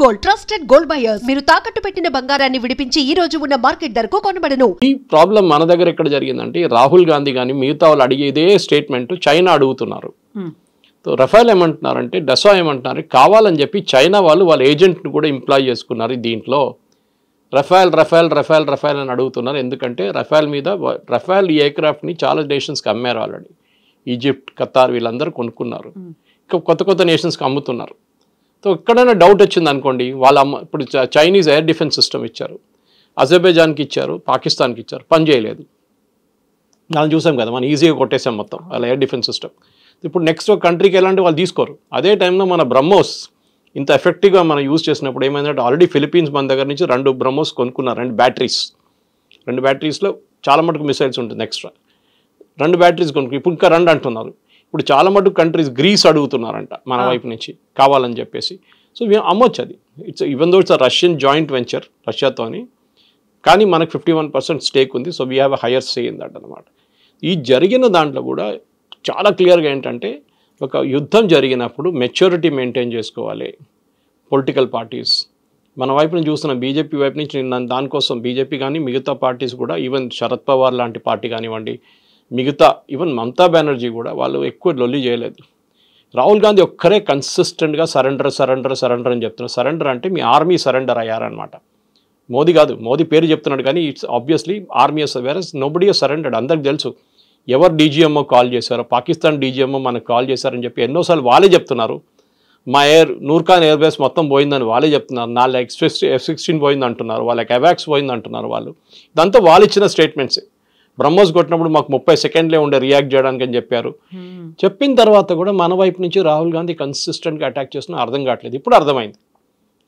Gold, trusted gold buyers. మీరు తాకట్టు పెట్టిన బంగారాన్ని విడిపించి ఈ రోజు ఉన్న మార్కెట్ ధరకు కొనబడను. ఈ ప్రాబ్లం మన దగ్గర ఎక్కడ జరిగిందంటే రాహుల్ గాంధీ కానీ మిగతా వాళ్ళు అడిగేదే స్టేట్మెంట్ చైనా అడుగుతున్నారు. రఫేల్ ఏమంటున్నారంటే డెసో ఏమంటున్నారు కావాలని చెప్పి చైనా వాళ్ళ ఏజెంట్ని కూడా ఎంప్లాయ్ చేసుకున్నారు దీంట్లో. రఫేల్ అని అడుగుతున్నారు. ఎందుకంటే రఫేల్ ఈ ఎయిర్క్రాఫ్ట్ని చాలా నేషన్స్కి అమ్మారు ఆల్రెడీ. ఈజిప్ట్, ఖతార్ వీళ్ళందరూ కొనుక్కున్నారు. ఇంకా కొత్త నేషన్స్కి అమ్ముతున్నారు. సో ఎక్కడైనా డౌట్ వచ్చింది అనుకోండి ఇప్పుడు చైనీస్ ఎయిర్ డిఫెన్స్ సిస్టమ్ ఇచ్చారు, అజర్బైజాన్కి ఇచ్చారు, పాకిస్తాన్కి ఇచ్చారు, పని చేయలేదు. మనం చూసాం కదా, మనం ఈజీగా కొట్టేసాం మొత్తం వాళ్ళ ఎయిర్ డిఫెన్స్ సిస్టమ్. ఇప్పుడు నెక్స్ట్ ఒక కంట్రీకి ఎలాంటి వాళ్ళు తీసుకోరు. అదే టైంలో మన బ్రహ్మోస్ ఇంత ఎఫెక్టివ్గా మనం యూజ్ చేసినప్పుడు ఏమైందంటే ఆల్రెడీ ఫిలిపీన్స్ మన దగ్గర నుంచి 2 బ్రహ్మోస్ కొనుక్కున్నారు. 2 బ్యాటరీస్లో చాలా మటుకు మిసైల్స్ ఉంటుంది ఎక్స్ట్రా. 2 బ్యాటరీస్ కొనుక్కు ఇప్పుడు ఇంకా 2 అంటున్నారు. ఇప్పుడు చాలా మటుకు కంట్రీస్ గ్రీస్ అడుగుతున్నారంట మన వైపు నుంచి కావాలని చెప్పేసి. సో అమ్మొచ్చు అది. Even though it's Russian joint venture రష్యాతోని, కానీ మనకు 51% స్టేక్ ఉంది. So we have a higher say in that అనమాట. ఈ జరిగిన దాంట్లో కూడా చాలా క్లియర్గా ఏంటంటే ఒక యుద్ధం జరిగినప్పుడు మెచ్యూరిటీ మెయింటైన్ చేసుకోవాలి పొలిటికల్ పార్టీస్. మన వైపు నుంచి చూస్తున్న బీజేపీ వైపు నుంచి దానికోసం బీజేపీ కానీ మిగతా పార్టీస్ కూడా, ఈవెన్ శరద్ పవార్ లాంటి పార్టీ కానివ్వండి, మిగతా ఈవెన్ మమతా బెనర్జీ కూడా వాళ్ళు ఎక్కువ లొల్లి చేయలేదు. రాహుల్ గాంధీ ఒక్కరే కన్సిస్టెంట్గా సరెండర్ అని చెప్తున్నారు. సరెండర్ అంటే మీ ఆర్మీ సరెండర్ అయ్యారనమాట. మోదీ కాదు, మోదీ పేరు చెప్తున్నాడు కానీ it's obviously army whereas nobody surrendered. అందరికి తెలుసు ఎవరు డీజీఎంఓ కాల్ చేశారో, పాకిస్తాన్ డీజీఎంఓ మనకు కాల్ చేశారని చెప్పి ఎన్నోసార్లు వాళ్ళే చెప్తున్నారు. మా నూర్ఖాన్ ఎయిర్ బేస్ మొత్తం పోయిందని వాళ్ళే చెప్తున్నారు. 4 F-16 పోయింది అంటున్నారు, వాళ్ళకి అవాక్స్ పోయింది అంటున్నారు వాళ్ళు. ఇదంతా వాళ్ళు ఇచ్చిన స్టేట్మెంట్సే. బ్రహ్మోస్ కొట్టినప్పుడు మాకు 30 సెకండ్లే ఉండే రియాక్ట్ చేయడానికి అని చెప్పారు. చెప్పిన తర్వాత కూడా మన వైపు నుంచి రాహుల్ గాంధీ కన్సిస్టెంట్గా అటాక్ చేస్తున్నా అర్థం కావట్లేదు. ఇప్పుడు అర్థమైంది.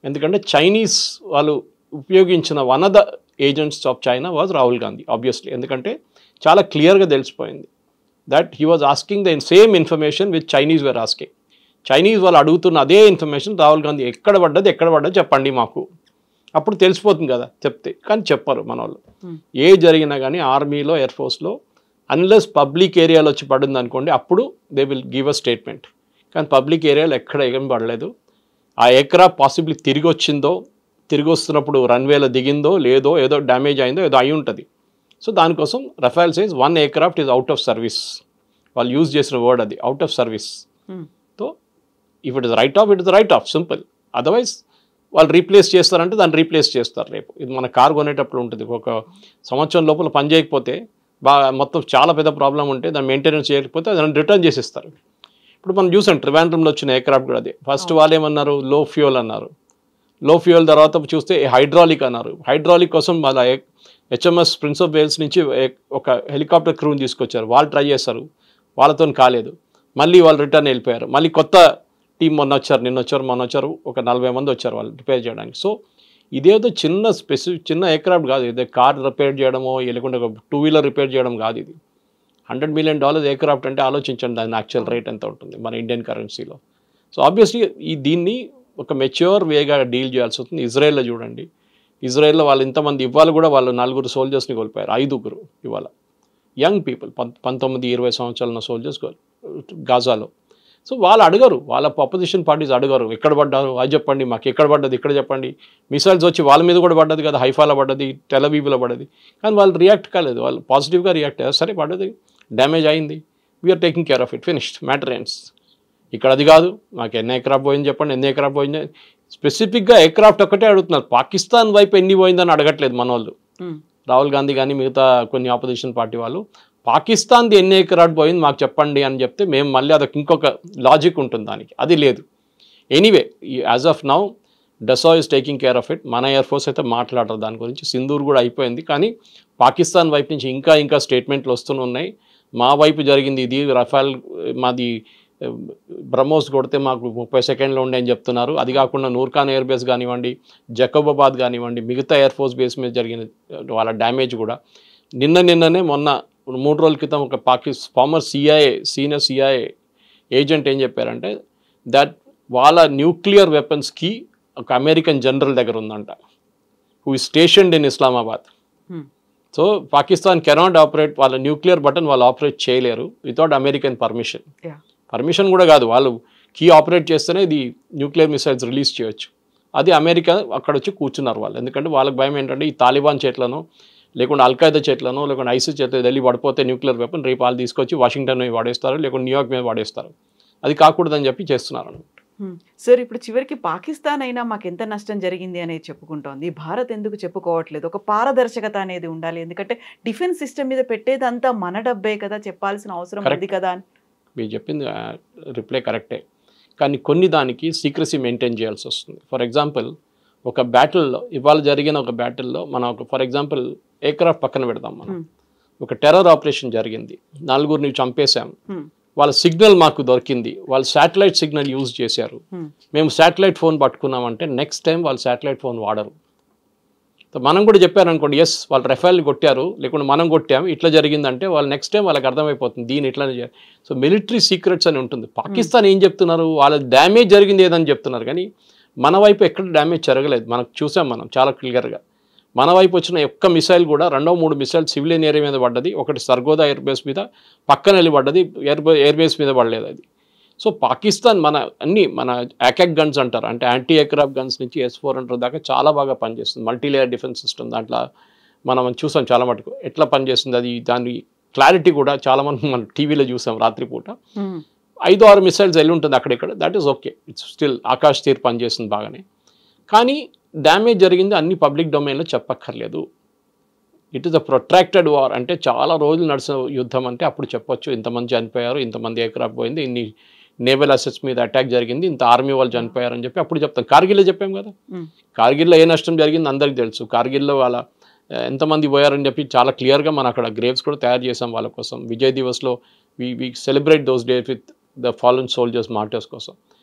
ఎందుకంటే చైనీస్ వాళ్ళు ఉపయోగించిన one of the agents of China was Rahul Gandhi obviously. ఎందుకంటే చాలా క్లియర్గా తెలిసిపోయింది that he was asking the same information with Chinese were asking. Chinese వాళ్ళు అడుగుతున్న అదే ఇన్ఫర్మేషన్ రాహుల్ గాంధీ ఎక్కడ పడ్డది చెప్పండి మాకు, అప్పుడు తెలిసిపోతుంది కదా చెప్తే. కానీ చెప్పరు మన వాళ్ళు. ఏ జరిగినా కానీ ఆర్మీలో, ఎయిర్ ఫోర్స్లో అన్లెస్ పబ్లిక్ ఏరియాలో వచ్చి పడింది అనుకోండి అప్పుడు they will give a statement. కానీ పబ్లిక్ ఏరియాలో ఎక్కడ ఏం పడలేదు. ఆ ఎయిర్క్రాఫ్ట్ పాసిబిలీ తిరిగి వస్తున్నప్పుడు రన్వేలో దిగిందో లేదో, ఏదో డ్యామేజ్ అయిందో ఏదో అయి ఉంటుంది. సో దానికోసం Rafale says 1 aircraft is out of service. వాళ్ళు యూజ్ చేసిన వర్డ్ అది, out of service. So if it is right of simple. Otherwise వాళ్ళు రీప్లేస్ చేస్తారంటే దాన్ని రీప్లేస్ చేస్తారు రేపు. ఇది మన కార్ కొనేటప్పుడు ఉంటుంది. ఒక సంవత్సరం లోపల పని చేయకపోతే మొత్తం చాలా పెద్ద ప్రాబ్లం ఉంటే దాన్ని మెయింటెనెన్స్ చేయకపోతే దాన్ని రిటర్న్ చేసిస్తారు. ఇప్పుడు మనం చూసాం ట్రివాండ్రంలో వచ్చిన ఎయిర్క్రాఫ్ట్ కూడా అదే. ఫస్ట్ వాళ్ళు ఏమన్నారు, లో ఫ్యూయల్ అన్నారు. లో ఫ్యూయల్ తర్వాత చూస్తే హైడ్రాలిక్ అన్నారు. హైడ్రాలిక్ కోసం వాళ్ళ HMS ప్రిన్స్ ఆఫ్ వేల్స్ నుంచి ఒక హెలికాప్టర్ క్రూని తీసుకొచ్చారు. వాళ్ళు ట్రై చేశారు, వాళ్ళతో కాలేదు. మళ్ళీ వాళ్ళు రిటర్న్ వెళ్ళిపోయారు. మళ్ళీ కొత్త టీం మొన్న వచ్చారు ఒక 40 మంది వచ్చారు వాళ్ళు రిపేర్ చేయడానికి. సో ఇదేదో చిన్న ఎయిర్క్రాఫ్ట్ కాదు. ఇదే కార్ రిపేర్ చేయడమో లేకుంటే ఒక 2 వీలర్ రిపేర్ చేయడం కాదు. ఇది $100 million ఎయిర్క్రాఫ్ట్ అంటే ఆలోచించండి దాని యాక్చువల్ రేట్ ఎంత ఉంటుంది మన ఇండియన్ కరెన్సీలో. సో ఆబ్వియస్లీ దీన్ని ఒక మెచ్యూర్ వేగా డీల్ చేయాల్సి వస్తుంది. ఇజ్రాయెల్లో చూడండి, ఇజ్రాయెల్లో వాళ్ళు ఇంతమంది ఇవాళ కూడా వాళ్ళు 4 సోల్జర్స్ని కోల్పోయారు. 5 ఇవాళ యంగ్ పీపుల్, 19-20 సంవత్సరాల ఉన్న సోల్జర్స్ గాజాలో. సో వాళ్ళు అడగరు, వాళ్ళ అపోజిషన్ పార్టీస్ అడగరు ఎక్కడ పడ్డారు అది చెప్పండి, మాకు ఎక్కడ పడ్డది ఇక్కడ చెప్పండి. మిసైల్స్ వచ్చి వాళ్ళ మీద కూడా పడ్డది కదా, హైఫాలో పడ్డది, టెలవీవ్లో పడ్డది. కానీ వాళ్ళు రియాక్ట్ కాలేదు, వాళ్ళు పాజిటివ్గా రియాక్ట్ అయ్యారు. సరే పడ్డది, డ్యామేజ్ అయింది, we are taking care of it, finished, matter ends. ఇక్కడ అది కాదు, మాకు ఎన్ని ఎయిర్క్రాఫ్ట్ పోయింది చెప్పండి, ఎన్ని ఎయిర్క్రాఫ్ట్ పోయింది. స్పెసిఫిక్గా ఎయిర్క్రాఫ్ట్ ఒక్కటే అడుగుతున్నారు, పాకిస్తాన్ వైపు ఎన్ని పోయిందని అడగట్లేదు మన వాళ్ళు. రాహుల్ గాంధీ కానీ మిగతా కొన్ని ఆపోజిషన్ పార్టీ వాళ్ళు పాకిస్తాన్ది ఎన్ని ఎయిర్క్రాఫ్ట్ పోయింది మాకు చెప్పండి అని చెప్తే మేము మళ్ళీ అదొక ఇంకొక లాజిక్ ఉంటుంది దానికి, అది లేదు. Anyway as of now DESO is taking care of it. మన ఎయిర్ ఫోర్స్ అయితే మాట్లాడరు దాని గురించి. సింధూర్ కూడా అయిపోయింది, కానీ పాకిస్తాన్ వైపు నుంచి ఇంకా స్టేట్మెంట్లు వస్తూనే ఉన్నాయి. మా వైపు జరిగింది ఇది, రఫేల్ మాది బ్రహ్మోస్ కొడితే మాకు 30 సెకండ్లు ఉండే అని చెప్తున్నారు. అది కాకుండా నూర్ఖాన్ ఎయిర్ బేస్ కానివ్వండి, జకోబాబాద్ కానివ్వండి, మిగతా ఎయిర్ ఫోర్స్ బేస్ మీద జరిగిన వాళ్ళ డ్యామేజ్ కూడా నిన్ననే మొన్న 3 రోజుల క్రితం ఒక ఫార్మర్ సీనియర్ CIA ఏజెంట్ ఏం చెప్పారంటే దట్ వాళ్ళ న్యూక్లియర్ వెపన్స్కి ఒక అమెరికన్ జనరల్ దగ్గర ఉందంట, who is స్టేషన్డ్ in Islamabad. So Pakistan cannot operate, వాళ్ళ న్యూక్లియర్ బటన్ వాళ్ళు ఆపరేట్ చేయలేరు వితౌట్ అమెరికన్ పర్మిషన్ కూడా కాదు, వాళ్ళు కీ ఆపరేట్ చేస్తేనే ఇది న్యూక్లియర్ మిసైల్స్ రిలీజ్ చేయొచ్చు. అది అమెరికా అక్కడ వచ్చి కూర్చున్నారు వాళ్ళు. ఎందుకంటే వాళ్ళకి భయం ఏంటంటే ఈ తాలిబాన్ చేట్లను లేకుంటే అల్ఖైదా చేట్లను లేకుంటే ఐసిస్ చేతులు వెళ్ళి పడిపోతే న్యూక్లియర్ వెపన్ రేపు వాళ్ళు తీసుకొచ్చి వాషింగ్టన్ మీద వాడేస్తారు, లేకుంటే న్యూయార్క్ మీద వాడేస్తారు. అది కాకూడదని చెప్పి చేస్తున్నారు. సార్ ఇప్పుడు చివరికి పాకిస్తాన్ అయినా మాకు ఎంత నష్టం జరిగింది అనేది చెప్పుకుంటోంది, భారత్ ఎందుకు చెప్పుకోవట్లేదు? ఒక పారదర్శకత అనేది ఉండాలి, ఎందుకంటే డిఫెన్స్ సిస్టమ్ మీద పెట్టేదంతా మన డబ్బే కదా, చెప్పాల్సిన అవసరం ఉంది కదా అని. మీరు చెప్పింది రిప్లై కరెక్టే, కానీ కొన్ని దానికి సీక్రసీ మెయింటైన్ చేయాల్సి వస్తుంది. ఫర్ ఎగ్జాంపుల్ ఒక బ్యాటిల్లో ఇవాళ జరిగిన ఒక బ్యాటిల్లో మనం ఒక ఫర్ ఎగ్జాంపుల్ ఎయిర్క్రాఫ్ట్ పక్కన పెడదాం. మనం ఒక టెర్రర్ ఆపరేషన్ జరిగింది, 4గురిని చంపేశాం, వాళ్ళ సిగ్నల్ మాకు దొరికింది, వాళ్ళు శాటిలైట్ సిగ్నల్ యూజ్ చేశారు, మేము శాటిలైట్ ఫోన్ పట్టుకున్నామంటే నెక్స్ట్ టైం వాళ్ళు శాటిలైట్ ఫోన్ వాడరు. మనం కూడా చెప్పారనుకోండి, ఎస్ వాళ్ళు రఫేల్ కొట్టారు లేకుంటే మనం కొట్టాము ఇట్లా జరిగిందంటే వాళ్ళు నెక్స్ట్ టైం వాళ్ళకి అర్థమైపోతుంది దీని ఇట్లానే చేయాలి. సో మిలిటరీ సీక్రెట్స్ అని ఉంటుంది. పాకిస్తాన్ ఏం చెప్తున్నారు, వాళ్ళ డ్యామేజ్ జరిగింది ఏదని చెప్తున్నారు, కానీ మన వైపు ఎక్కడ డ్యామేజ్ జరగలేదు. మనకు చూసాం మనం చాలా క్లియర్గా. మన వైపు వచ్చిన ఒక్క మిసైల్ కూడా 2-3 మిసైల్ సివిలియన్ ఏరియా మీద పడ్డది, ఒకటి సర్గోదా ఎయిర్ బేస్ మీద పక్కన వెళ్ళి పడ్డది, ఎయిర్ బేస్ మీద పడలేదు అది. సో పాకిస్తాన్ మన యాకాక్ గన్స్ అంటారు, అంటే యాంటీ ఎయిర్క్రాఫ్ట్ గన్స్ నుంచి S-400 దాకా చాలా బాగా పనిచేస్తుంది. మల్టీలేయర్ డిఫెన్స్ సిస్టమ్ దాంట్లో మనం చూసాం చాలా మటుకు ఎట్లా పనిచేస్తుంది. అది దాని క్లారిటీ కూడా చాలా మంది మనం టీవీలో చూసాం రాత్రిపూట. 5-6 మిసైల్స్ వెళ్ళి ఉంటుంది అక్కడిక్కడ, that is okay, it's still Akashteer పనిచేస్తుంది బాగానే. కానీ డ్యామేజ్ జరిగింది అన్ని పబ్లిక్ డొమైన్లో చెప్పక్కర్లేదు. It is a protracted war, అంటే చాలా రోజులు నడిచిన యుద్ధం అంటే అప్పుడు చెప్పొచ్చు ఇంతమంది చనిపోయారు, ఇంతమంది ఎయిర్క్రాఫ్ట్ పోయింది, ఇన్ని నేవల్ అసెట్స్ మీద అటాక్ జరిగింది, ఇంత ఆర్మీ వాళ్ళు చనిపోయారని చెప్పి అప్పుడు చెప్తాం. కార్గిల్లో చెప్పాం కదా, కార్గిల్లో ఏ నష్టం జరిగింది అందరికీ తెలుసు. కార్గిల్లో వాళ్ళ ఎంతమంది పోయారని చెప్పి చాలా క్లియర్గా మనం అక్కడ గ్రేవ్స్ కూడా తయారు చేసాం వాళ్ళ కోసం. విజయ్ దివస్లో we celebrate those days with the fallen soldiers martyrs కోసం.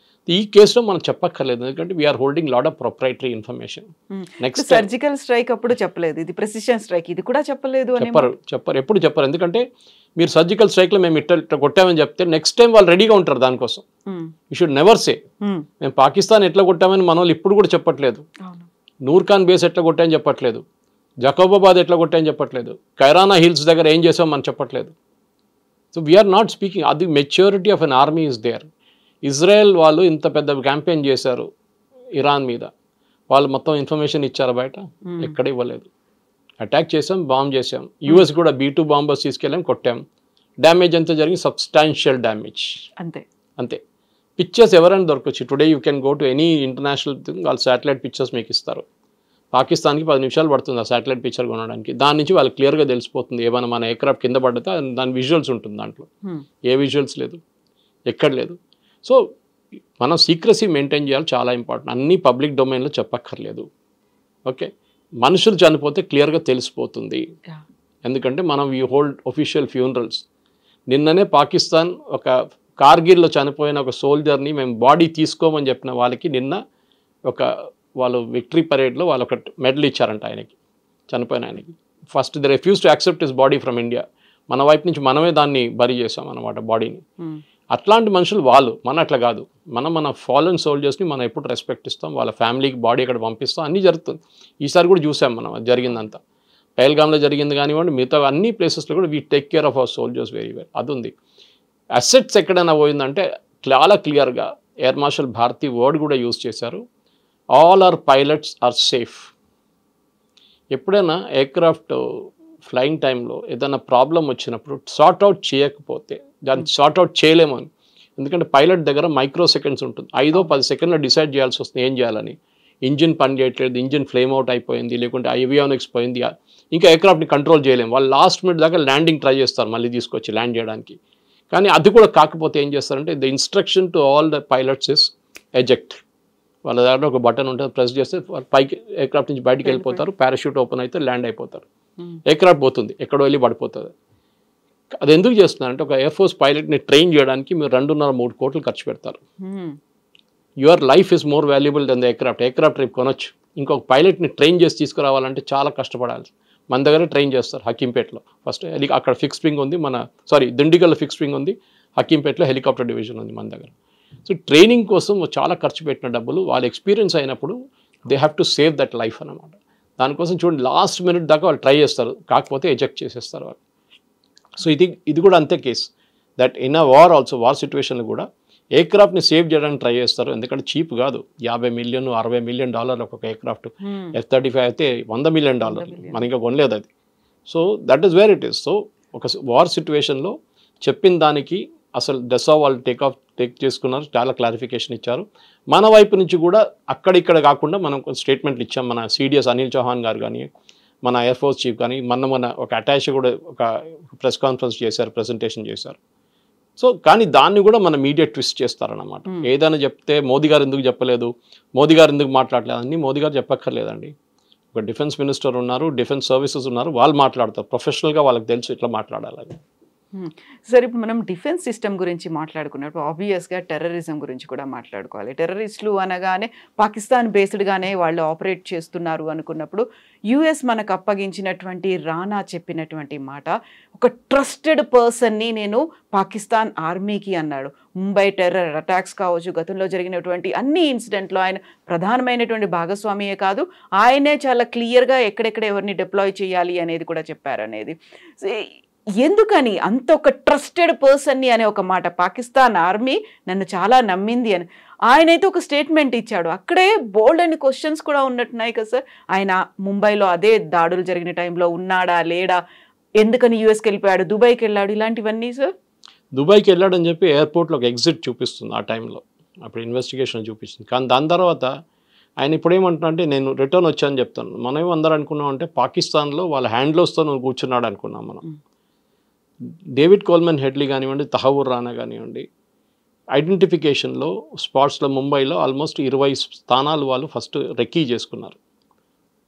ఈ కేసులో మనం చెప్పక్కర్లేదు, ఎందుకంటే we're holding lot of proprietary information. Next surgical strike అప్పుడు చెప్పలేదు, ఇది ప్రెసిషన్ స్ట్రైక్, ఇది కూడా చెప్పలేదు. చెప్పరు ఎప్పుడు చెప్పరు, ఎందుకంటే మీరు సర్జికల్ స్ట్రైక్లో మేము ఇట్లా కొట్టామని చెప్తే నెక్స్ట్ టైం వాళ్ళు రెడీగా ఉంటారు దానికోసం. యూ షుడ్ నెవర్ సే మేము పాకిస్తాన్ ఎట్లా కొట్టామని మన వాళ్ళు ఇప్పుడు కూడా చెప్పట్లేదు. నూర్ ఖాన్ బేస్ ఎట్లా కొట్టామని చెప్పట్లేదు, జకోబాబాద్ ఎట్లా కొట్టామని చెప్పట్లేదు, కైరానా హిల్స్ దగ్గర ఏం చేసాం మనం చెప్పట్లేదు. సో వీఆర్ నాట్ స్పీకింగ్, అది maturity of an army is there. Israel వాళ్ళు ఇంత పెద్ద క్యాంపెయిన్ చేశారు ఇరాన్ మీద, వాళ్ళు మొత్తం ఇన్ఫర్మేషన్ ఇచ్చారు బయట, ఎక్కడ ఇవ్వలేదు. అటాక్ చేసాం, బాంబ్ చేసాం, యూఎస్ కూడా B-2 బాంబర్స్ తీసుకెళ్ళాం, కొట్టాం. డ్యామేజ్ ఎంత జరిగింది, సబ్స్టాన్షియల్ డ్యామేజ్, అంతే. పిక్చర్స్ ఎవరైనా దొరకవచ్చు. Today you can go to any international thing, వాళ్ళు శాటిలైట్ పిక్చర్స్ మీకు ఇస్తారు. పాకిస్తాన్కి 10 నిమిషాలు పడుతుంది ఆ శాటిలైట్ పిక్చర్ కొనడానికి. దాని నుంచి వాళ్ళకి క్లియర్గా తెలిసిపోతుంది ఏమైనా మన ఎయిర్క్రాఫ్ట్ కింద పడితే దాని విజువల్స్ ఉంటుంది, దాంట్లో ఏ విజువల్స్ లేదు, ఎక్కడ లేదు. సో మనం సీక్రసీ మెయింటైన్ చేయాలి, చాలా ఇంపార్టెంట్. అన్నీ పబ్లిక్ డొమైన్లో చెప్పక్కర్లేదు. ఓకే, మనుషులు చనిపోతే క్లియర్గా తెలిసిపోతుంది, ఎందుకంటే మనం వీ హోల్డ్ ఒఫిషియల్ ఫ్యూనరల్స్. నిన్ననే పాకిస్తాన్ ఒక కార్గిల్లో చనిపోయిన ఒక సోల్జర్ని మేము బాడీ తీసుకోమని చెప్పిన వాళ్ళకి నిన్న వాళ్ళు విక్టరీ పరేడ్లో వాళ్ళు ఒక మెడల్ ఇచ్చారంట ఆయనకి, చనిపోయిన ఆయనకి. First they refuse to accept his body from India. మన వైపు నుంచి మనమే దాన్ని బరీ చేసాం అన్నమాట బాడీని. అట్లాంటి మనుషులు వాళ్ళు, మన అట్లా కాదు. మన ఫాలన్ సోల్జర్స్ని మనం ఎప్పుడు రెస్పెక్ట్ ఇస్తాం, వాళ్ళ ఫ్యామిలీకి బాడీ అక్కడ పంపిస్తాం, అన్నీ జరుగుతుంది. ఈసారి కూడా చూసాం మనం అది జరిగిందంతా. పహల్గామ్లో జరిగింది కానివ్వండి, మిగతా అన్ని ప్లేసెస్లో కూడా we take care of our soldiers very well. అది ఉంది. అసెట్స్ ఎక్కడైనా పోయిందంటే చాలా క్లియర్గా ఎయిర్ మార్షల్ భారతి వర్డ్ కూడా యూజ్ చేశారు, all our pilots are safe. ఎప్పుడైనా ఎయిర్క్రాఫ్ట్ ఫ్లయింగ్ టైంలో ఏదైనా ప్రాబ్లం వచ్చినప్పుడు సార్ట్అవుట్ చేయకపోతే దాన్ని సార్ట్అవుట్ చేయలేము అని, ఎందుకంటే పైలట్ దగ్గర మైక్రో సెకండ్స్ ఉంటుంది, 5-10 సెకండ్లో డిసైడ్ చేయాల్సి వస్తుంది ఏం చేయాలని. ఇంజిన్ పని చేయట్లేదు, ఇంజిన్ ఫ్లేమ్ అవుట్ అయిపోయింది, లేకుంటే ఏవియానిక్స్ పోయింది, ఇంకా ఎయిర్క్రాఫ్ట్ని కంట్రోల్ చేయలేము. వాళ్ళు లాస్ట్ మినిట్ దాకా ల్యాండింగ్ ట్రై చేస్తారు మళ్ళీ తీసుకొచ్చి ల్యాండ్ చేయడానికి. కానీ అది కూడా కాకపోతే ఏం చేస్తారంటే the instruction to all the pilots is eject. వాళ్ళ దగ్గర ఒక బటన్ ఉంటుంది, ప్రెస్ చేస్తే పైకి ఎయిర్క్రాఫ్ట్ నుంచి బయటికి వెళ్ళిపోతారు, పారాషూట్ ఓపెన్ అయితే ల్యాండ్ అయిపోతారు, ఎయిర్క్రాఫ్ట్ పోతుంది, ఎక్కడో వెళ్ళి పడిపోతుంది. అది ఎందుకు చేస్తున్నారంటే ఒక ఎయిర్ ఫోర్స్ పైలట్ని ట్రైన్ చేయడానికి మీరు 2.5-3 కోట్లు ఖర్చు పెడతారు. Your life is more valuable than the aircraft రేపు కొనొచ్చు. ఇంకొక పైలట్ని ట్రైన్ చేసి తీసుకురావాలంటే చాలా కష్టపడాలి. మన దగ్గర ట్రైన్ చేస్తారు హకీంపేటలో. ఫస్ట్ అక్కడ ఫిక్స్ వింగ్ ఉంది, దిండిగల్లో ఫిక్స్ వింగ్ ఉంది, హకీంపేటలో హెలికాప్టర్ డివిజన్ ఉంది మన దగ్గర. సో ట్రైనింగ్ కోసం చాలా ఖర్చు పెట్టిన డబ్బులు వాళ్ళ ఎక్స్పీరియన్స్ అయినప్పుడు they have to save that life అన్నమాట. దానికోసం చూడండి లాస్ట్ మినిట్ దాకా వాళ్ళు ట్రై చేస్తారు, కాకపోతే ఎజెక్ట్ చేసేస్తారు వాళ్ళు. సో ఇది కూడా అంతే case, that in a war also, war సిచ్యువేషన్లో కూడా ఎయిర్క్రాఫ్ట్ని సేవ్ చేయడానికి ట్రై చేస్తారు, ఎందుకంటే చీప్ కాదు. 50 మిలియన్ $60 మిలియన్ ఒక్కొక్క ఎయిర్క్రాఫ్ట్. F-35 అయితే $100 మిలియన్, మన ఇంకా కొనలేదు అది. So that is where it is. So ఒక వార్ సిచ్యువేషన్లో చెప్పిన దానికి అసలు డెసా వాళ్ళు టేక్ చేసుకున్నారు, చాలా క్లారిఫికేషన్ ఇచ్చారు. మన వైపు నుంచి కూడా అక్కడిక్కడ కాకుండా మనం స్టేట్మెంట్లు ఇచ్చాం. మన CDS అనిల్ చౌహాన్ గారు కానీ, మన ఎయిర్ ఫోర్స్ చీఫ్ కానీ, మన ఒక అటాచ్ కూడా ఒక ప్రెస్ కాన్ఫరెన్స్ చేశారు, ప్రెజెంటేషన్ చేశారు. సో కానీ దాన్ని కూడా మన మీడియా ట్విస్ట్ చేస్తారన్నమాట. ఏదైనా చెప్తే మోదీ గారు ఎందుకు చెప్పలేదు, మోదీ గారు ఎందుకు మాట్లాడలేదు అని మోదీ గారు చెప్పక్కర్లేదండి. ఒక డిఫెన్స్ మినిస్టర్ ఉన్నారు, డిఫెన్స్ సర్వీసెస్ ఉన్నారు, వాళ్ళు మాట్లాడతారు ప్రొఫెషనల్గా, వాళ్ళకి తెలుసు ఇట్లా మాట్లాడాలని. సార్ ఇప్పుడు మనం డిఫెన్స్ సిస్టమ్ గురించి మాట్లాడుకున్నప్పుడు ఆబ్వియస్గా టెర్రరిజం గురించి కూడా మాట్లాడుకోవాలి. టెర్రరిస్టులు అనగానే పాకిస్తాన్ బేస్డ్గానే వాళ్ళు ఆపరేట్ చేస్తున్నారు అనుకున్నప్పుడు యుఎస్ మనకు అప్పగించినటువంటి రానా చెప్పినటువంటి మాట, ఒక ట్రస్టెడ్ పర్సన్ని నేను పాకిస్తాన్ ఆర్మీకి అన్నాడు. ముంబై టెర్రర్ అటాక్స్ కావచ్చు, గతంలో జరిగినటువంటి అన్ని ఇన్సిడెంట్లో ఆయన ప్రధానమైనటువంటి భాగస్వామియే కాదు, ఆయనే చాలా క్లియర్గా ఎక్కడెక్కడ ఎవరిని డిప్లాయ్ చేయాలి అనేది కూడా చెప్పారు అనేది. ఎందుకని అంత ఒక ట్రస్టెడ్ పర్సన్ని అనే ఒక మాట, పాకిస్తాన్ ఆర్మీ నన్ను చాలా నమ్మింది అని ఆయనైతే ఒక స్టేట్మెంట్ ఇచ్చాడు. అక్కడే బోల్డ్ అని క్వశ్చన్స్ కూడా ఉన్నట్టున్నాయి కదా సార్. ఆయన ముంబైలో అదే దాడులు జరిగిన టైంలో ఉన్నాడా లేడా, ఎందుకని యూఎస్కి వెళ్ళిపోయాడు, దుబాయ్కి వెళ్ళాడు, ఇలాంటివన్నీ సార్. దుబాయ్కి వెళ్ళాడని చెప్పి ఎయిర్పోర్ట్లో ఒక ఎగ్జిట్ చూపిస్తుంది ఆ టైంలో, అప్పుడు ఇన్వెస్టిగేషన్ చూపిస్తుంది. కానీ దాని తర్వాత ఆయన ఇప్పుడు ఏమంటున్నా అంటే నేను రిటర్న్ వచ్చానని చెప్తాను. మనం అందరూ అనుకున్నాం అంటే పాకిస్తాన్లో వాళ్ళ హ్యాండ్లోస్తో నువ్వు కూర్చున్నాడు అనుకున్నాం మనం. డేవిడ్ కోల్మన్ హెడ్లీ కానివ్వండి, తహవూర్ రానా కానివ్వండి, ఐడెంటిఫికేషన్లో స్పాట్స్లో ముంబైలో ఆల్మోస్ట్ 20 స్థానాలు వాళ్ళు ఫస్ట్ రెక్కీ చేసుకున్నారు.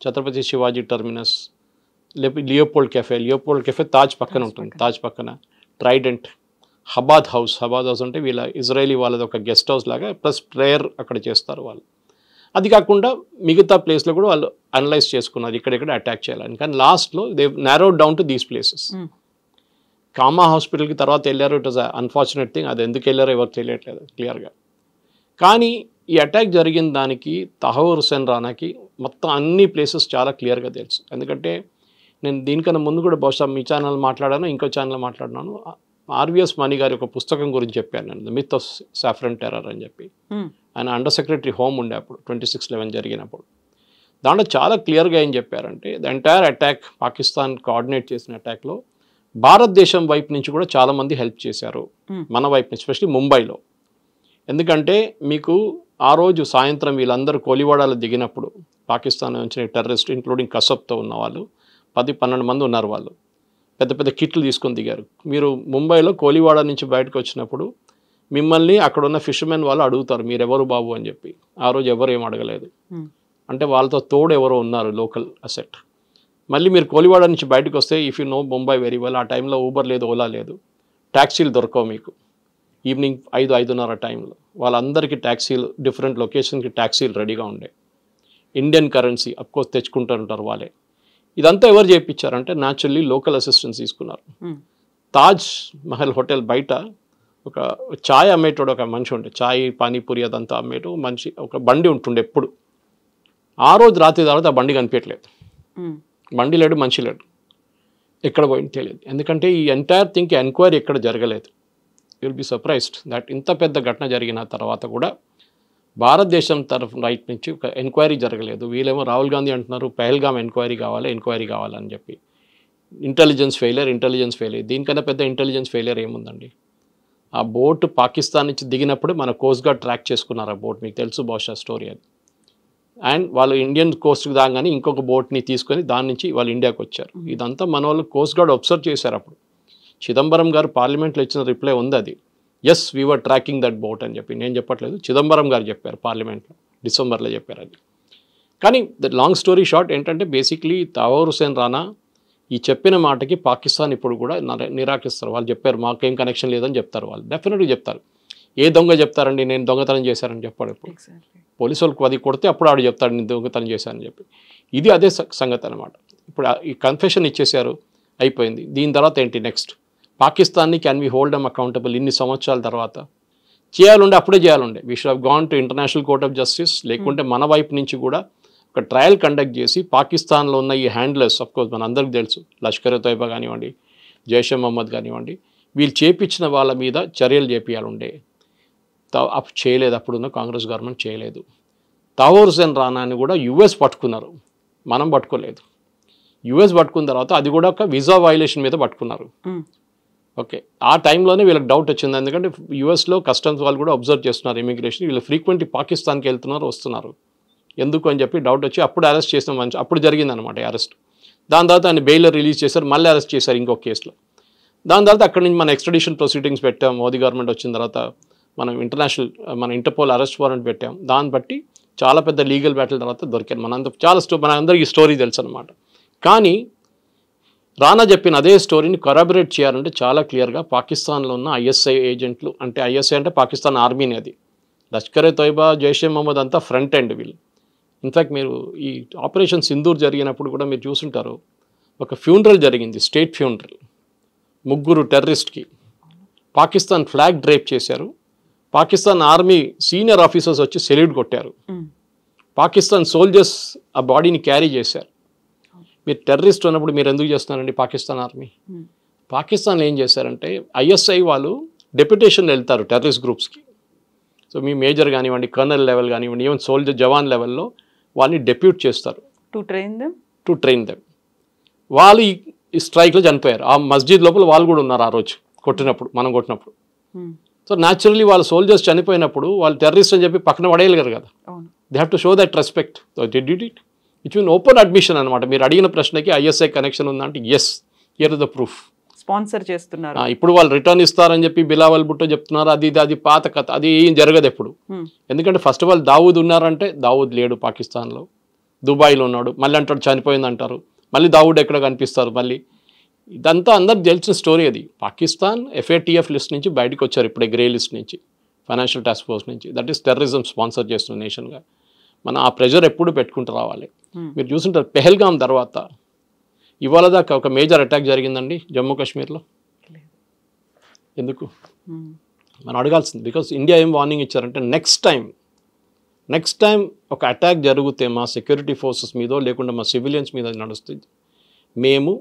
ఛత్రపతి శివాజీ టర్మినస్, లేకపోతే లియోపోల్డ్ కెఫే తాజ్ పక్కన ఉంటుంది, తాజ్ పక్కన ట్రైడెంట్, హబాద్ హౌస్ అంటే వీళ్ళ ఇజ్రాయలీ వాళ్ళది ఒక గెస్ట్ హౌస్ లాగా, ప్లస్ ప్రేయర్ అక్కడ చేస్తారు వాళ్ళు. అది కాకుండా మిగతా ప్లేస్లో కూడా వాళ్ళు అనలైజ్ చేసుకున్నారు ఇక్కడెక్కడ అటాక్ చేయాలని. కానీ లాస్ట్లో they నారోడ్ down to these places. Comma హాస్పిటల్కి తర్వాత వెళ్ళారు, ఇట్ వాజ్ అన్ఫార్చునేట్ థింగ్. అది ఎందుకు వెళ్ళారో ఎవరు తెలియట్లేదు క్లియర్గా. కానీ ఈ అటాక్ జరిగిన దానికి తహవూర్ హుస్సేన్ రానాకి మొత్తం అన్ని ప్లేసెస్ చాలా క్లియర్గా తెలుసు. ఎందుకంటే నేను దీనికన్నా ముందు కూడా బహుశా మీ ఛానల్ మాట్లాడాను, ఇంకో ఛానల్ మాట్లాడినాను. RVS మణి గారి ఒక పుస్తకం గురించి చెప్పాను నేను, the myth of saffron terror అని చెప్పి. ఆయన అండర్ సెక్రటరీ హోమ్ ఉండే అప్పుడు 26/11 జరిగినప్పుడు. దాంట్లో చాలా క్లియర్గా ఏం చెప్పారంటే the entire attack, Pakistan coordinate చేసిన అటాక్లో భారతదేశం వైపు నుంచి కూడా చాలామంది హెల్ప్ చేశారు, మన వైపు నుంచి, ఎస్పెషలీ ముంబైలో. ఎందుకంటే మీకు ఆ రోజు సాయంత్రం వీళ్ళందరూ కోలివాడాలో దిగినప్పుడు పాకిస్తాన్ నుంచి టెర్రరిస్ట్ ఇంక్లూడింగ్ కసబ్తో ఉన్న వాళ్ళు 10-12 మంది ఉన్నారు. వాళ్ళు పెద్ద పెద్ద కిట్లు తీసుకొని దిగారు. మీరు ముంబైలో కోలివాడ నుంచి బయటకు వచ్చినప్పుడు మిమ్మల్ని అక్కడ ఉన్న ఫిషర్మెన్ వాళ్ళు అడుగుతారు మీరెవరు బాబు అని చెప్పి. ఆ రోజు ఎవరు ఏం అడగలేదు, అంటే వాళ్ళతో తోడు ఎవరో ఉన్నారు, లోకల్ అసెట్. మళ్ళీ మీరు కోలివాడ నుంచి బయటకు వస్తే, if you know Mumbai very well, ఆ టైంలో ఊబర్ లేదు, ఓలా లేదు, ట్యాక్సీలు దొరకవు మీకు. ఈవినింగ్ 5-5:30 టైంలో వాళ్ళందరికీ ట్యాక్సీలు, డిఫరెంట్ లొకేషన్కి ట్యాక్సీలు రెడీగా ఉండే. ఇండియన్ కరెన్సీ అఫ్కోర్స్ తెచ్చుకుంటూ ఉంటారు వాళ్ళే. ఇదంతా ఎవరు చేయించారంటే న్యాచురల్లీ లోకల్ అసిస్టెన్స్ తీసుకున్నారు. తాజ్ మహల్ హోటల్ బయట ఒక ఛాయ్ అమ్మేటోడు ఒక మనిషి ఉండే, ఛాయ్ పానీపూరి అదంతా అమ్మేటో మనిషి, ఒక బండి ఉంటుండే ఎప్పుడు. ఆ రోజు రాత్రి తర్వాత ఆ బండి కనిపించట్లేదు, బండి లేడు, మనిషి లేడు, ఎక్కడ పోయింది తెలియదు. ఎందుకంటే ఈ ఎంటైర్ థింగ్కి ఎంక్వైరీ ఎక్కడ జరగలేదు. You will be surprised that ఇంత పెద్ద ఘటన జరిగిన తర్వాత కూడా భారతదేశం తరఫు రైట్ నుంచి ఒక ఎంక్వైరీ జరగలేదు. వీళ్ళేమో రాహుల్ గాంధీ అంటున్నారు పెహల్గామ్ ఎంక్వైరీ కావాలని చెప్పి. Intelligence failure. దీనికన్నా పెద్ద ఇంటెలిజెన్స్ ఫెయిలియర్ ఏముందండి? ఆ బోట్ పాకిస్తాన్ నుంచి దిగినప్పుడు మన కోస్ట్ గార్డ్ ట్రాక్ చేసుకున్నారు ఆ బోట్, మీకు తెలుసు బహుశా స్టోరీ అది. అండ్ వాళ్ళు ఇండియన్ కోస్ట్కి దాగానే ఇంకొక బోట్ని తీసుకొని దాని నుంచి వాళ్ళు ఇండియాకి వచ్చారు. ఇదంతా మన వాళ్ళు కోస్ట్ గార్డ్ అబ్జర్వ్ చేశారు. అప్పుడు చిదంబరం గారు పార్లమెంట్లో ఇచ్చిన రిప్లై ఉంది అది, yes we were tracking that boat అని చెప్పి. నేను చెప్పట్లేదు, చిదంబరం గారు చెప్పారు పార్లమెంట్లో, డిసెంబర్లో చెప్పారు అది. కానీ ద లాంగ్ స్టోరీ షార్ట్ ఏంటంటే బేసిక్లీ తహవూర్ హుస్సేన్ రానా ఈ చెప్పిన మాటకి పాకిస్తాన్ ఇప్పుడు కూడా నిరాకరిస్తారు. వాళ్ళు చెప్పారు మాకేం కనెక్షన్ లేదని చెప్తారు, వాళ్ళు డెఫినెట్గా చెప్తారు. ఏ దొంగ చెప్తారండి నేను దొంగతనం చేశారని చెప్పాడు. ఇప్పుడు పోలీసు వాళ్ళకి అది కొడితే అప్పుడు ఆడు చెప్తాడు నేను దొంగతనం చేశానని చెప్పి. ఇది అదే సంగతి అనమాట. ఇప్పుడు ఈ కన్ఫెషన్ ఇచ్చేసారు, అయిపోయింది. దీని తర్వాత ఏంటి నెక్స్ట్? పాకిస్తాన్ని can we hold them accountable ఇన్ని సంవత్సరాల తర్వాత? చేయాలంటే అప్పుడే చేయాలండే. We should have gone to international court of justice. లేకుంటే మన వైపు నుంచి కూడా ఒక ట్రయల్ కండక్ట్ చేసి పాకిస్తాన్లో ఉన్న ఈ హ్యాండ్లర్స్, అఫ్కోర్స్ మన అందరికీ తెలుసు, లష్కర్ తోయిబా కానివ్వండి, జైషే మహమ్మద్ కానివ్వండి, వీళ్ళు చేపించిన వాళ్ళ మీద చర్యలు చేపియాలండే. చేయలేదు, అప్పుడున్న కాంగ్రెస్ గవర్నమెంట్ చేయలేదు. తహోర్ హుసేన్ రానాని కూడా యుఎస్ పట్టుకున్నారు, మనం పట్టుకోలేదు. యుఎస్ పట్టుకున్న తర్వాత అది కూడా ఒక వీసా వైలేషన్ మీద పట్టుకున్నారు. ఓకే, ఆ టైంలోనే వీళ్ళకి డౌట్ వచ్చింది, ఎందుకంటే యుఎస్లో కస్టమ్స్ వాళ్ళు కూడా అబ్జర్వ్ చేస్తున్నారు ఇమిగ్రేషన్, వీళ్ళు ఫ్రీక్వెంట్లీ పాకిస్తాన్కి వెళ్తున్నారు వస్తున్నారు, ఎందుకు అని చెప్పి డౌట్ వచ్చి అప్పుడు అరెస్ట్ చేసిన మంచి అప్పుడు జరిగిందనమాట అరెస్ట్. దాని తర్వాత ఆయన బెయిల్ రిలీజ్ చేశారు, మళ్ళీ అరెస్ట్ చేశారు ఇంకొక కేసులో. దాని తర్వాత అక్కడి నుంచి మన ఎక్స్ట్రడిషన్ ప్రొసీడింగ్స్ పెట్టాం. మోదీ గవర్నమెంట్ వచ్చిన తర్వాత మనం మన ఇంటర్పోల్ అరెస్ట్ వారెంట్ పెట్టాం. దాన్ని బట్టి చాలా పెద్ద లీగల్ బ్యాటిల్ తర్వాత దొరికాను. మన అందరికీ స్టోరీ తెలుసు అనమాట. కానీ రానా చెప్పిన అదే స్టోరీని కొరాబరేట్ చేయాలంటే చాలా క్లియర్గా పాకిస్తాన్లో ఉన్న ఐఎస్ఐ ఏజెంట్లు, అంటే ఐఎస్ఐ అంటే పాకిస్తాన్ ఆర్మీని, అది లష్కరే తోయిబా, జైషే మహమ్మద్ అంతా ఫ్రంట్ ఎండ్ వీళ్ళు. ఇన్ఫ్యాక్ట్ మీరు ఈ ఆపరేషన్ సింధూర్ జరిగినప్పుడు కూడా మీరు చూసుంటారు, ఒక ఫ్యూనరల్ జరిగింది, స్టేట్ ఫ్యూనరల్. 3 టెర్రరిస్ట్కి పాకిస్తాన్ ఫ్లాగ్ డ్రేప్ చేశారు. పాకిస్తాన్ ఆర్మీ సీనియర్ ఆఫీసర్స్ వచ్చి సెల్యూట్ కొట్టారు. పాకిస్తాన్ సోల్జర్స్ ఆ బాడీని క్యారీ చేశారు. మీరు టెర్రరిస్ట్ ఉన్నప్పుడు మీరు ఎందుకు చేస్తున్నారండి పాకిస్తాన్ ఆర్మీ? పాకిస్తాన్ ఏం చేశారంటే ఐఎస్ఐ వాళ్ళు డెప్యుటేషన్ వెళ్తారు టెర్రరిస్ట్ గ్రూప్స్కి. సో మీ మేజర్ కానివ్వండి, కర్నల్ లెవెల్ కానివ్వండి, ఈవెన్ సోల్జర్ జవాన్ లెవెల్లో వాళ్ళని డెప్యూట్ చేస్తారు టు ట్రైన్ దెమ్. వాళ్ళు ఈ స్ట్రైక్లో చనిపోయారు. ఆ మస్జిద్ లోపల వాళ్ళు కూడా ఉన్నారు ఆ రోజు మనం కొట్టినప్పుడు. సో న్యాచురల్లీ వాళ్ళ సోల్జర్స్ చనిపోయినప్పుడు వాళ్ళు టెర్రరిస్ట్ అని చెప్పి పక్కన పడేయలేరు కదా. They have to show that respect. So they did it. It's mean open admission అనమాట. మీరు అడిగిన ప్రశ్నకి ఐఎస్ఐ కనెక్షన్ ఉందంటే yes, here is the proof. Sponsor చేస్తున్నారు. ఇప్పుడు వాళ్ళు రిటర్న్ ఇస్తారని చెప్పి బిలావల్ భుట్టో చెప్తున్నారు, అది పాత కథ, అది ఏం జరగదు ఎప్పుడు. ఎందుకంటే ఫస్ట్ ఆఫ్ ఆల్ దావూద్ ఉన్నారంటే దావూద్ లేడు పాకిస్తాన్లో, దుబాయ్లో ఉన్నాడు. మళ్ళీ అంటాడు చనిపోయింది అంటారు, మళ్ళీ దావూద్ ఎక్కడ కనిపిస్తారు మళ్ళీ. ఇదంతా అందరికి తెలిసిన స్టోరీ. అది పాకిస్తాన్ FATF లిస్ట్ నుంచి బయటకు వచ్చారు ఇప్పుడే, గ్రే లిస్ట్ నుంచి, ఫైనాన్షియల్ టాస్క్ ఫోర్స్ నుంచి. దట్ ఈస్ టెర్రరిజం స్పాన్సర్ చేస్తున్న నేషన్గా. మనం ఆ ప్రెషర్ ఎప్పుడు పెట్టుకుంటూ రావాలి. మీరు చూసుంటారు పెహల్గాం తర్వాత ఇవాళ దాకా ఒక మేజర్ అటాక్ జరిగిందండి జమ్మూ కాశ్మీర్లో. ఎందుకు మనం అడగాల్సింది? బికాస్ ఇండియా ఏం వార్నింగ్ ఇచ్చారంటే నెక్స్ట్ టైం ఒక అటాక్ జరిగితే మా సెక్యూరిటీ ఫోర్సెస్ మీదో లేకుండా మా సివిలియన్స్ మీద నడుస్తుంది, మేము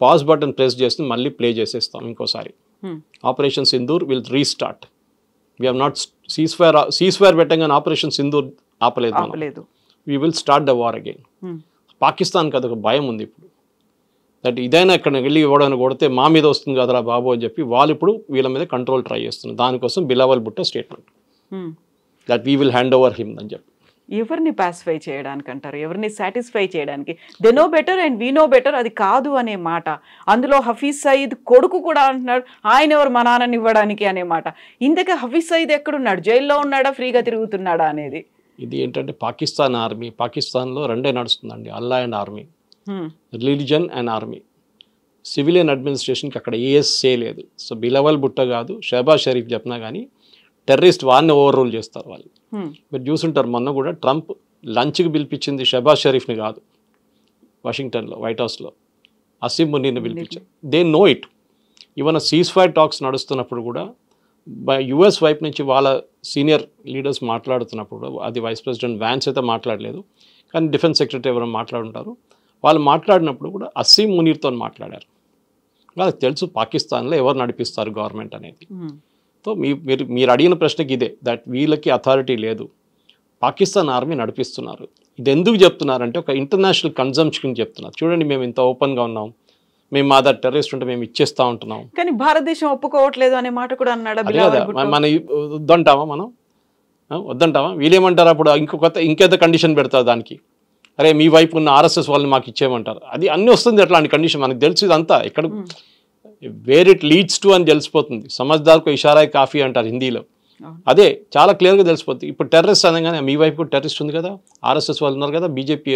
పాజ్ బటన్ ప్రెస్ చేసి మళ్ళీ ప్లే చేసేస్తాం ఇంకోసారి. Operation Sindoor will restart. We have not cease fire పెట్టంగానే ఆపరేషన్ సింధూర్ ఆపలేదు. We will start the war again. పాకిస్తాన్కి అదొక భయం ఉంది ఇప్పుడు, దట్ ఇదైనా ఇక్కడ వెళ్ళి ఇవ్వడానికి కొడితే మా మీద వస్తుంది కదరా బాబు అని చెప్పి వాళ్ళు ఇప్పుడు వీళ్ళ మీద కంట్రోల్ ట్రై చేస్తున్నారు. దానికోసం Bilawal Bhutto statement that we will hand over him అని చెప్పి. ఎవరిని పాసిఫై చేయడానికి అంటారు, ఎవరిని సాటిస్ఫై చేయడానికి? They know better and we know better అది కాదు అనే మాట. అందులో హఫీజ్ సయీద్ కొడుకు కూడా అంటున్నాడు ఆయన ఎవరు మా నాన్నని ఇవ్వడానికి అనే మాట. ఇంతకీ హఫీజ్ సయీద్ ఎక్కడున్నాడు? జైల్లో ఉన్నాడా, ఫ్రీగా తిరుగుతున్నాడా అనేది? ఇది ఏంటంటే పాకిస్తాన్ ఆర్మీ, పాకిస్తాన్లో రెండే నడుస్తుందండి, Allah and army, religion and army. Civilian అడ్మినిస్ట్రేషన్కి అక్కడ ఏఎస్ఏ లేదు. సో బిలావల్ భుట్టో కాదు, షహబాజ్ షరీఫ్ చెప్పినా కానీ టెర్రరిస్ట్ వాడిని ఓవర్ రూల్ చేస్తారు వాళ్ళు. మీరు చూసుంటారు మొన్న కూడా ట్రంప్ లంచ్కి పిలిపించింది షహబాజ్ షరీఫ్ని కాదు, వాషింగ్టన్లో వైట్ హౌస్లో అసీం మునీర్ని పిలిపించారు. They know it. Even cease fire talks నడుస్తున్నప్పుడు కూడా యుఎస్ వైపు నుంచి వాళ్ళ సీనియర్ లీడర్స్ మాట్లాడుతున్నప్పుడు, అది వైస్ ప్రెసిడెంట్ వ్యాన్స్ అయితే మాట్లాడలేదు కానీ డిఫెన్స్ సెక్రటరీ ఎవరైనా మాట్లాడుంటారు, వాళ్ళు మాట్లాడినప్పుడు కూడా అసీం మునీర్తో మాట్లాడారు. వాళ్ళకి తెలుసు పాకిస్తాన్లో ఎవరు నడిపిస్తారు గవర్నమెంట్ అనేది. సో మీరు అడిగిన ప్రశ్నకి ఇదే, దట్ వీళ్ళకి అథారిటీ లేదు, పాకిస్తాన్ ఆర్మీ నడిపిస్తున్నారు. ఇది ఎందుకు చెప్తున్నారంటే ఒక ఇంటర్నేషనల్ కన్జంప్షన్ చెప్తున్నారు. చూడండి మేము ఇంత ఓపెన్గా ఉన్నాం, మేము మా దగ్గర టెర్రరిస్ట్ ఉంటే మేము ఇచ్చేస్తూ ఉంటున్నాం, కానీ భారతదేశం ఒప్పుకోవట్లేదు అనే మాట కూడా అన్నాడు. మన వద్దంటావా? వీళ్ళేమంటారు అప్పుడు ఇంకేదో కండిషన్ పెడతారు దానికి, అరే మీ వైపు ఉన్న ఆర్ఎస్ఎస్ వాళ్ళని మాకు ఇచ్చేయమంటారు. అది అన్నీ వస్తుంది అట్లాంటి కండిషన్, మనకు తెలుసు ఇదంతా. ఇక్కడ వేర్ ఇట్ లీడ్స్ టు అని తెలిసిపోతుంది. సమజ్దార్కు ఇషారా కాఫీ అంటారు హిందీలో, అదే చాలా క్లియర్గా తెలిసిపోతుంది. ఇప్పుడు టెర్రరిస్ట్ అనగానే మీ వైపు కూడా టెర్రరిస్ట్ ఉంది కదా, ఆర్ఎస్ఎస్ వాళ్ళు ఉన్నారు కదా, బీజేపీ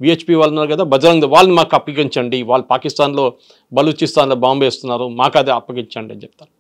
విహెచ్పి వాళ్ళు ఉన్నారు కదా, బజరంగ్ వాళ్ళని మాకు అప్పగించండి, వాళ్ళు పాకిస్తాన్లో బలూచిస్తాన్లో బాంబు వేస్తున్నారు, మాకు అదే అప్పగించండి అని చెప్తారు.